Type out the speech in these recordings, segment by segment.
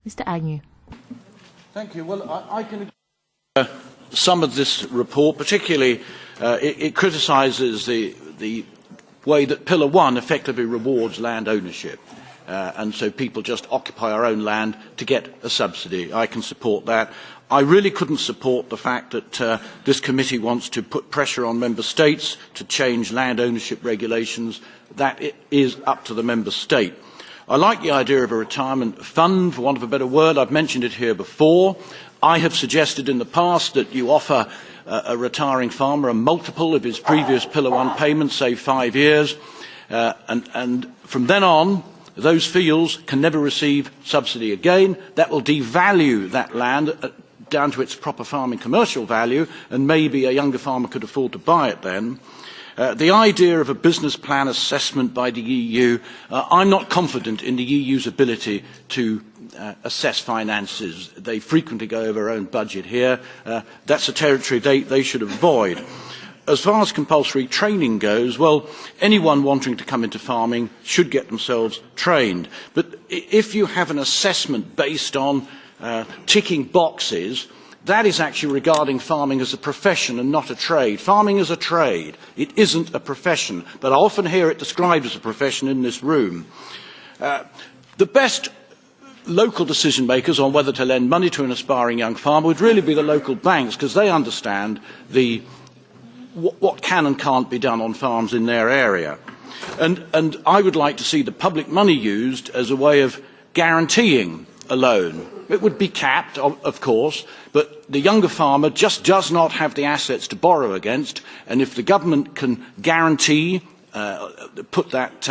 Mr. Agnew. Thank you. Well, I can agree with some of this report, particularly it criticises the way that Pillar 1 effectively rewards land ownership. And so people just occupy our own land to get a subsidy. I can support that. I really couldn't support the fact that this committee wants to put pressure on member states to change land ownership regulations. That is up to the member state. I like the idea of a retirement fund, for want of a better word. I've mentioned it here before. I have suggested in the past that you offer a retiring farmer a multiple of his previous Pillar 1 payments, say 5 years, and from then on, those fields can never receive subsidy again. That will devalue that land down to its proper farming commercial value, and maybe a younger farmer could afford to buy it then. The idea of a business plan assessment by the EU, I'm not confident in the EU's ability to assess finances. They frequently go over their own budget here. That's a territory they should avoid. As far as compulsory training goes, well, anyone wanting to come into farming should get themselves trained. But if you have an assessment based on ticking boxes, that is actually regarding farming as a profession and not a trade. Farming is a trade. It isn't a profession, but I often hear it described as a profession in this room. The best local decision makers on whether to lend money to an aspiring young farmer would really be the local banks, because they understand what can and can't be done on farms in their area. And I would like to see the public money used as a way of guaranteeing a loan. It would be capped, of course, but the younger farmer just does not have the assets to borrow against, and if the government can guarantee, put that,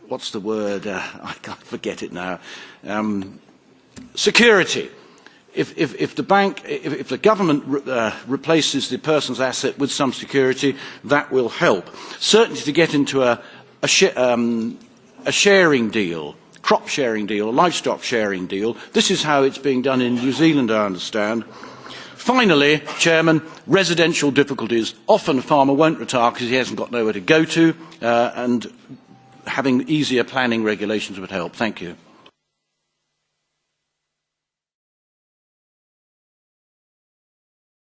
what's the word, I can't forget it now, security. If the government replaces the person's asset with some security, that will help. Certainly to get into a sharing deal, crop sharing deal, livestock sharing deal. This is how it's being done in New Zealand, I understand. Finally, Chairman, residential difficulties. Often a farmer won't retire because he hasn't got nowhere to go to, and having easier planning regulations would help. Thank you.